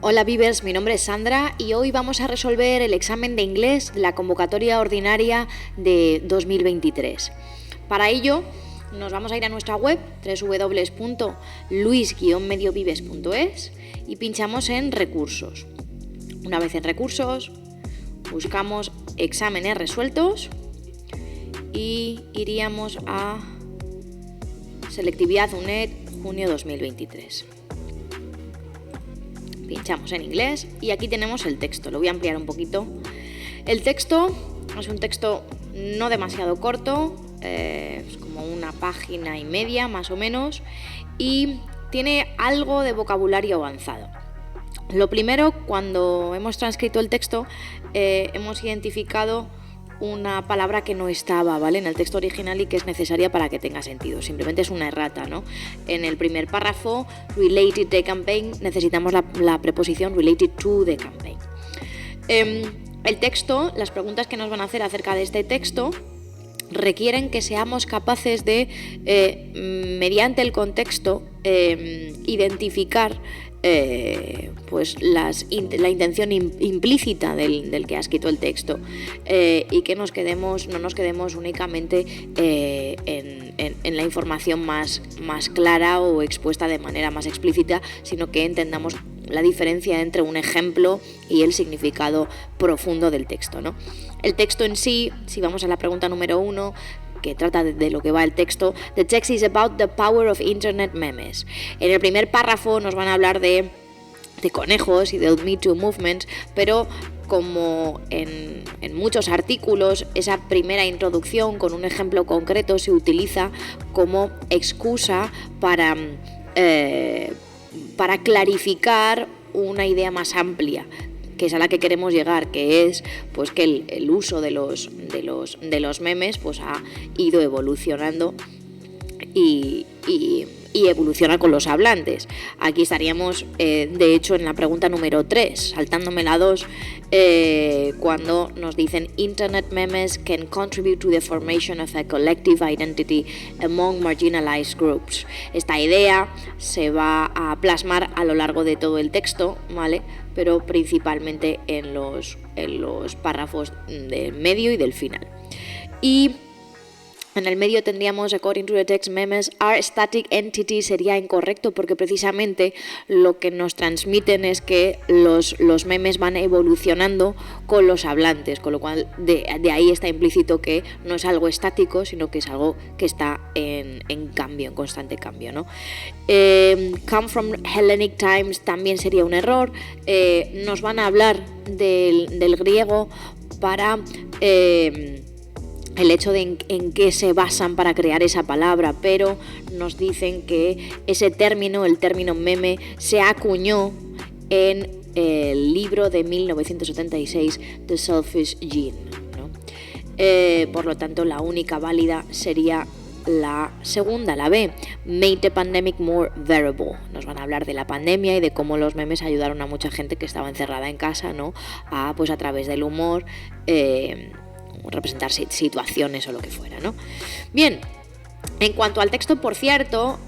Hola Vivers, mi nombre es Sandra y hoy vamos a resolver el examen de inglés de la convocatoria ordinaria de 2023. Para ello nos vamos a ir a nuestra web www.luis-mediovives.es y pinchamos en recursos. Una vez en recursos buscamos exámenes resueltos y iríamos a selectividad UNED junio 2023. Pinchamos en inglés y aquí tenemos el texto. Lo voy a ampliar un poquito. El texto es un texto no demasiado corto, es como una página y media más o menos, y tiene algo de vocabulario avanzado. Lo primero, cuando hemos transcrito el texto, hemos identificado una palabra que no estaba, ¿vale?, en el texto original y que es necesaria para que tenga sentido. Simplemente es una errata, ¿no? En el primer párrafo, related the campaign, necesitamos la preposición related to the campaign. El texto, las preguntas que nos van a hacer acerca de este texto requieren que seamos capaces de, mediante el contexto, identificar pues la intención implícita del que ha escrito el texto, y que no nos quedemos únicamente en la información más clara o expuesta de manera más explícita, sino que entendamos la diferencia entre un ejemplo y el significado profundo del texto, ¿no? El texto en sí, si vamos a la pregunta número 1, que trata de lo que va el texto, the text is about the power of internet memes. En el primer párrafo nos van a hablar de conejos y del Me Too movement, pero como en muchos artículos, esa primera introducción con un ejemplo concreto se utiliza como excusa para clarificar una idea más amplia, que es a la que queremos llegar, que es pues que el uso de los memes pues ha ido evolucionando y evoluciona con los hablantes. Aquí estaríamos, de hecho, en la pregunta número 3, saltándome la 2, cuando nos dicen Internet memes can contribute to the formation of a collective identity among marginalized groups. Esta idea se va a plasmar a lo largo de todo el texto, ¿vale?, pero principalmente en los párrafos del medio y del final. Y en el medio tendríamos, according to the text, memes are static entities, sería incorrecto porque precisamente lo que nos transmiten es que los memes van evolucionando con los hablantes, con lo cual de ahí está implícito que no es algo estático, sino que es algo que está en cambio, en constante cambio, ¿no? Come from Hellenic times también sería un error. Nos van a hablar del griego para el hecho de en qué se basan para crear esa palabra, pero nos dicen que ese término, el término meme, se acuñó en el libro de 1976, The Selfish Gene, ¿no? Por lo tanto, la única válida sería la segunda, la B, made the pandemic more bearable. Nos van a hablar de la pandemia y de cómo los memes ayudaron a mucha gente que estaba encerrada en casa, ¿no?, pues a través del humor, representar situaciones o lo que fuera, ¿no? Bien, en cuanto al texto, por cierto,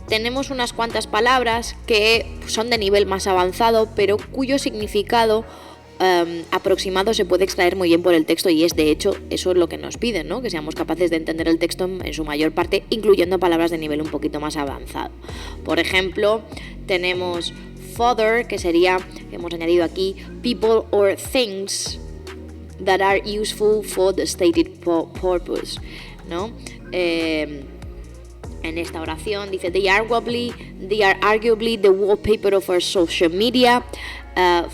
tenemos unas cuantas palabras que son de nivel más avanzado, pero cuyo significado aproximado se puede extraer muy bien por el texto, y es, de hecho, eso es lo que nos piden, ¿no?, que seamos capaces de entender el texto en su mayor parte, incluyendo palabras de nivel un poquito más avanzado. Por ejemplo, tenemos further, que sería, hemos añadido aquí, people or things that are useful for the stated purpose, ¿no? En esta oración dice, they are arguably the wallpaper of our social media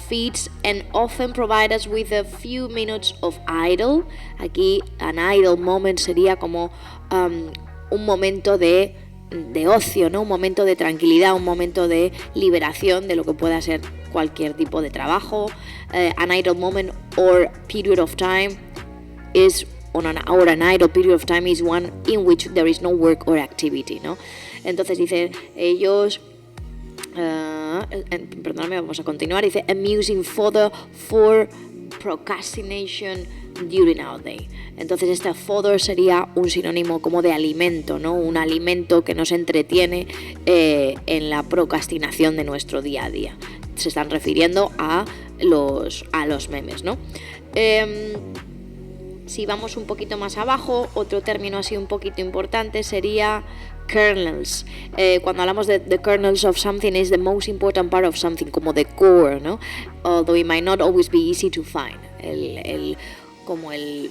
feeds and often provide us with a few minutes of idle. Aquí an idle moment sería como un momento de ocio, ¿no?, un momento de tranquilidad, un momento de liberación de lo que pueda ser cualquier tipo de trabajo. An idle moment or period of time is an idle period of time is one in which there is no work or activity, ¿no? Entonces dice, ellos perdóname, vamos a continuar. Dice amusing fodder for procrastination during our day. Entonces este fodder sería un sinónimo como de alimento, ¿no? Un alimento que nos entretiene en la procrastinación de nuestro día a día. Se están refiriendo a los memes, ¿no? Si vamos un poquito más abajo, otro término así un poquito importante sería kernels. Cuando hablamos de the kernels of something, is the most important part of something, como the core, ¿no? Although it might not always be easy to find. Como el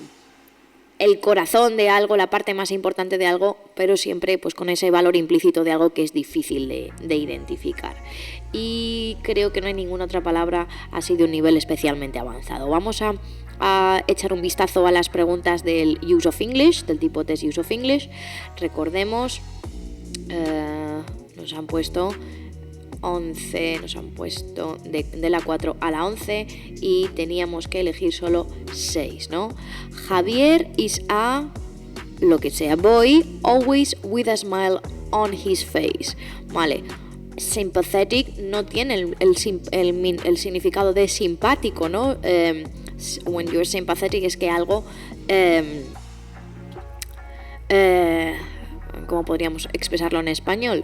corazón de algo, la parte más importante de algo, pero siempre pues con ese valor implícito de algo que es difícil de identificar. Y creo que no hay ninguna otra palabra así de un nivel especialmente avanzado. Vamos a echar un vistazo a las preguntas del Use of English, del tipo test Use of English. Recordemos, nos han puesto 11, nos han puesto de la 4 a la 11 y teníamos que elegir solo 6, ¿no? Javier is a, lo que sea, boy, always with a smile on his face. Vale, sympathetic no tiene el significado de simpático, ¿no? When you're sympathetic es que algo, ¿cómo podríamos expresarlo en español?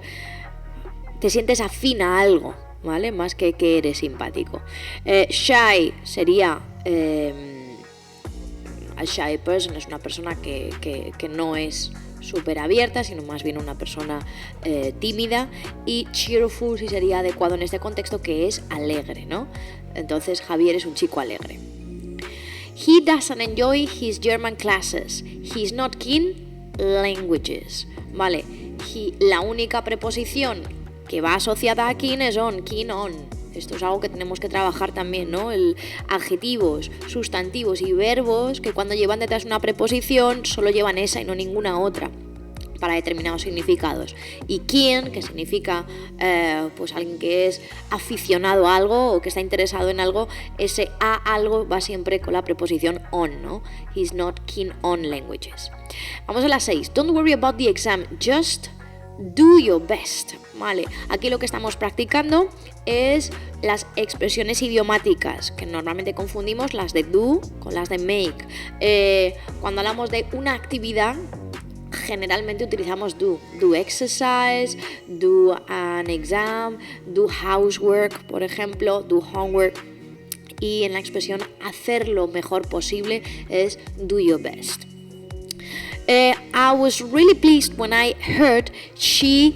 Te sientes afín a algo, ¿vale? Más que eres simpático. Shy sería a shy person, es una persona que no es súper abierta, sino más bien una persona tímida. Y cheerful sí sería adecuado en este contexto, que es alegre, ¿no? Entonces Javier es un chico alegre. He doesn't enjoy his German classes. He's not keen languages. Vale, la única preposición que va asociada a keen es on, keen on. Esto es algo que tenemos que trabajar también, ¿no? Adjetivos, sustantivos y verbos que cuando llevan detrás una preposición solo llevan esa y no ninguna otra para determinados significados. Y keen, que significa pues alguien que es aficionado a algo o que está interesado en algo, ese a algo va siempre con la preposición on, ¿no? He's not keen on languages. Vamos a la 6. Don't worry about the exam, just do your best. Vale, aquí lo que estamos practicando es las expresiones idiomáticas, que normalmente confundimos las de do con las de make. Cuando hablamos de una actividad, generalmente utilizamos do exercise, do an exam, do housework, por ejemplo, do homework. Y en la expresión hacer lo mejor posible es do your best. I was really pleased when I heard she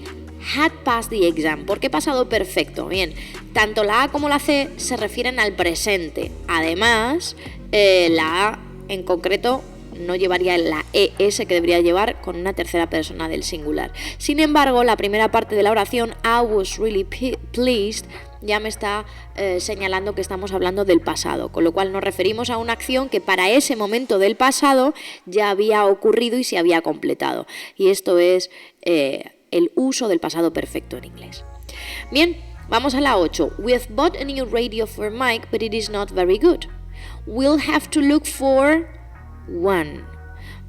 had passed the exam. ¿Por qué pasado perfecto? Bien, tanto la A como la C se refieren al presente. Además, la A en concreto no llevaría la ES que debería llevar con una tercera persona del singular. Sin embargo, la primera parte de la oración, I was really pleased, ya me está señalando que estamos hablando del pasado, con lo cual nos referimos a una acción que para ese momento del pasado ya había ocurrido y se había completado. Y esto es el uso del pasado perfecto en inglés. Bien, vamos a la 8. We've bought a new radio for Mike, but it is not very good. We'll have to look for one.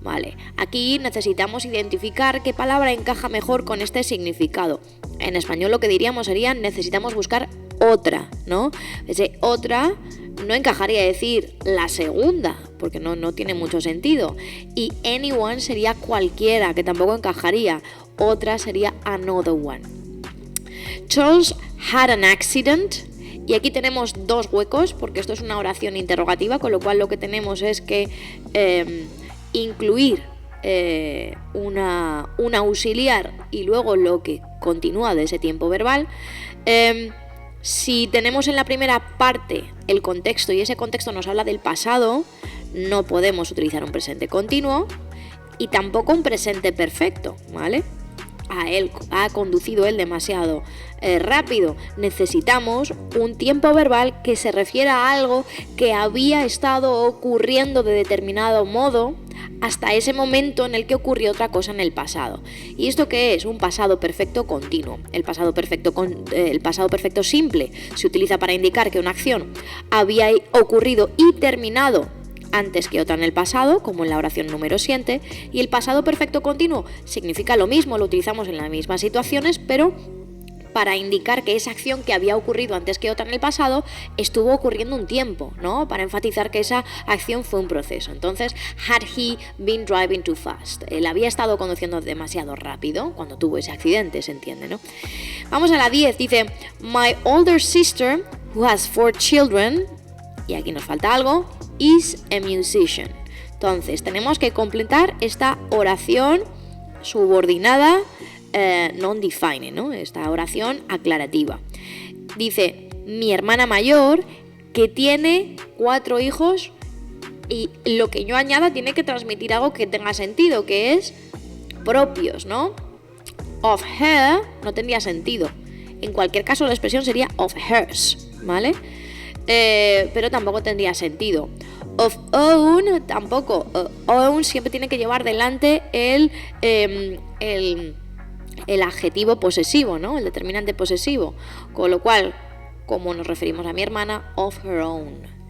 Vale, aquí necesitamos identificar qué palabra encaja mejor con este significado. En español lo que diríamos sería necesitamos buscar otra, ¿no? Ese otra no encajaría decir la segunda, porque no tiene mucho sentido. Y anyone sería cualquiera, que tampoco encajaría. Otra sería another one. Charles had an accident. Y aquí tenemos dos huecos, porque esto es una oración interrogativa, con lo cual lo que tenemos es que incluir una auxiliar y luego lo que continúa de ese tiempo verbal. Si tenemos en la primera parte el contexto y ese contexto nos habla del pasado, no podemos utilizar un presente continuo y tampoco un presente perfecto, ¿vale? Ha conducido él demasiado rápido. Necesitamos un tiempo verbal que se refiera a algo que había estado ocurriendo de determinado modo hasta ese momento en el que ocurrió otra cosa en el pasado. ¿Y esto qué es? Un pasado perfecto continuo. El pasado perfecto simple se utiliza para indicar que una acción había ocurrido y terminado antes que otra en el pasado, como en la oración número 7, y el pasado perfecto continuo significa lo mismo, lo utilizamos en las mismas situaciones, pero para indicar que esa acción que había ocurrido antes que otra en el pasado estuvo ocurriendo un tiempo, ¿no? Para enfatizar que esa acción fue un proceso. Entonces, had he been driving too fast? Él había estado conduciendo demasiado rápido cuando tuvo ese accidente, se entiende, ¿no? Vamos a la 10, dice, my older sister, who has 4 children, y aquí nos falta algo, is a musician. Entonces, tenemos que completar esta oración subordinada non-defining, ¿no? Esta oración aclarativa. Dice, mi hermana mayor, que tiene 4 hijos, y lo que yo añada tiene que transmitir algo que tenga sentido, que es propios, ¿no? Of her no tendría sentido. En cualquier caso, la expresión sería of hers, ¿vale? Pero tampoco tendría sentido. Of own tampoco. Own siempre tiene que llevar delante el adjetivo posesivo, ¿no? El determinante posesivo. Con lo cual, como nos referimos a mi hermana, of her own.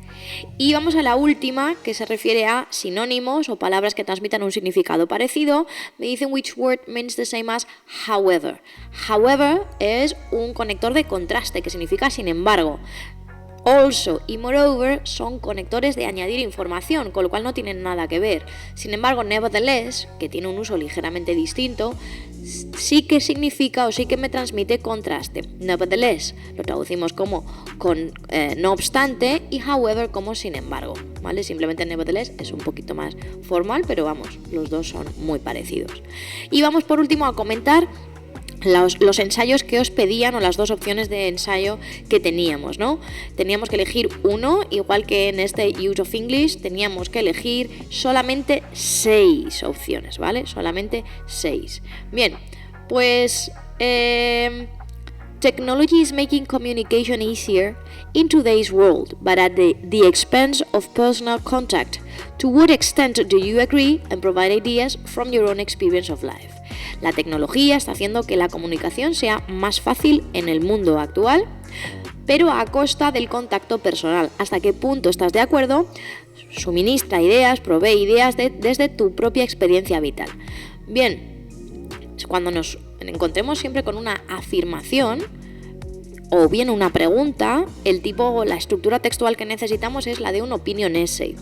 Y vamos a la última, que se refiere a sinónimos o palabras que transmitan un significado parecido. Me dicen which word means the same as however. However es un conector de contraste, que significa sin embargo. Also y moreover son conectores de añadir información, con lo cual no tienen nada que ver. Sin embargo, nevertheless, que tiene un uso ligeramente distinto, sí que significa o sí que me transmite contraste. Nevertheless lo traducimos como no obstante y however como sin embargo, ¿vale? Simplemente nevertheless es un poquito más formal, pero vamos, los dos son muy parecidos. Y vamos por último a comentar los ensayos que os pedían o las 2 opciones de ensayo que teníamos, ¿no? Teníamos que elegir uno, igual que en este Use of English, teníamos que elegir solamente 6 opciones, ¿vale? Solamente 6. Bien, pues technology is making communication easier in today's world, but at the expense of personal contact. To what extent do you agree and provide ideas from your own experience of life? La tecnología está haciendo que la comunicación sea más fácil en el mundo actual, pero a costa del contacto personal. ¿Hasta qué punto estás de acuerdo? Suministra ideas, provee ideas desde tu propia experiencia vital. Bien, cuando nos encontremos siempre con una afirmación o bien una pregunta, la estructura textual que necesitamos es la de un opinion essay.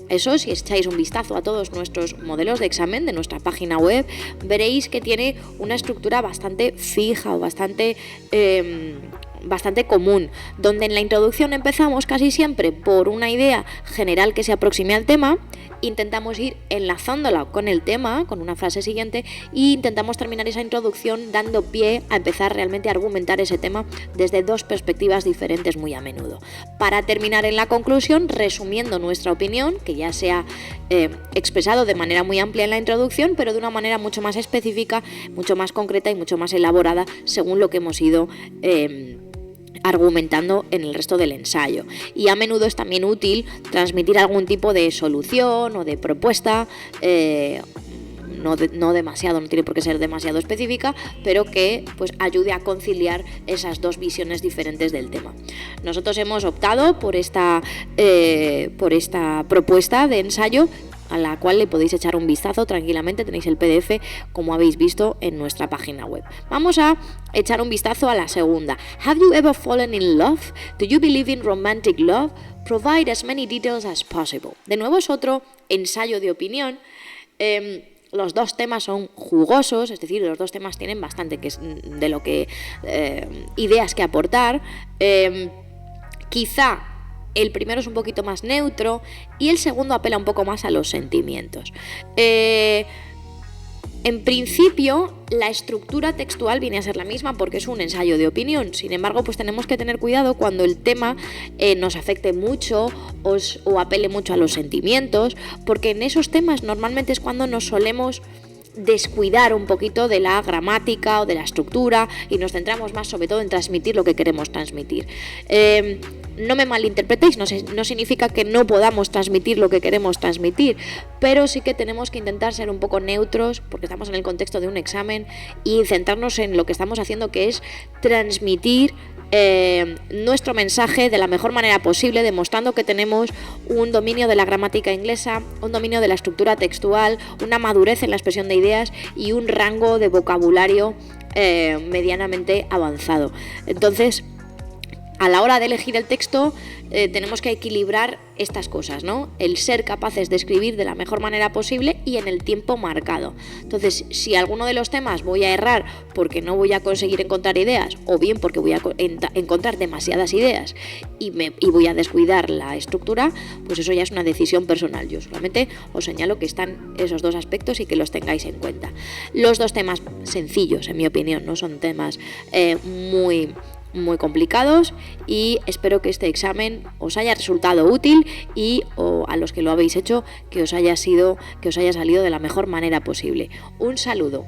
Eso, si echáis un vistazo a todos nuestros modelos de examen de nuestra página web, veréis que tiene una estructura bastante fija o bastante común, donde en la introducción empezamos casi siempre por una idea general que se aproxime al tema, intentamos ir enlazándola con el tema, con una frase siguiente, e intentamos terminar esa introducción dando pie a empezar realmente a argumentar ese tema desde 2 perspectivas diferentes muy a menudo, para terminar en la conclusión resumiendo nuestra opinión, que ya se ha expresado de manera muy amplia en la introducción, pero de una manera mucho más específica, mucho más concreta y mucho más elaborada según lo que hemos ido argumentando en el resto del ensayo. Y a menudo es también útil transmitir algún tipo de solución o de propuesta, no tiene por qué ser demasiado específica, pero que pues ayude a conciliar esas 2 visiones diferentes del tema. Nosotros hemos optado por esta propuesta de ensayo, a la cual le podéis echar un vistazo tranquilamente. Tenéis el PDF, como habéis visto, en nuestra página web. Vamos a echar un vistazo a la segunda. Have you ever fallen in love? Do you believe in romantic love? Provide as many details as possible. De nuevo es otro ensayo de opinión. Los 2 temas son jugosos, es decir, los 2 temas tienen bastante ideas que aportar. Quizá el primero es un poquito más neutro y el segundo apela un poco más a los sentimientos. En principio, la estructura textual viene a ser la misma porque es un ensayo de opinión. Sin embargo, pues tenemos que tener cuidado cuando el tema nos afecte mucho o apele mucho a los sentimientos, porque en esos temas normalmente es cuando nos solemos descuidar un poquito de la gramática o de la estructura y nos centramos más sobre todo en transmitir lo que queremos transmitir. No me malinterpretéis, no significa que no podamos transmitir lo que queremos transmitir, pero sí que tenemos que intentar ser un poco neutros porque estamos en el contexto de un examen y centrarnos en lo que estamos haciendo, que es transmitir nuestro mensaje de la mejor manera posible, demostrando que tenemos un dominio de la gramática inglesa, un dominio de la estructura textual, una madurez en la expresión de ideas y un rango de vocabulario medianamente avanzado. Entonces, a la hora de elegir el texto, tenemos que equilibrar estas cosas, ¿no? El ser capaces de escribir de la mejor manera posible y en el tiempo marcado. Entonces, si alguno de los temas voy a errar porque no voy a conseguir encontrar ideas, o bien porque voy a encontrar demasiadas ideas y voy a descuidar la estructura, pues eso ya es una decisión personal. Yo solamente os señalo que están esos dos aspectos y que los tengáis en cuenta. Los dos temas sencillos, en mi opinión, no son temas muy complicados, y espero que este examen os haya resultado útil y a los que lo habéis hecho que os haya salido de la mejor manera posible. Un saludo.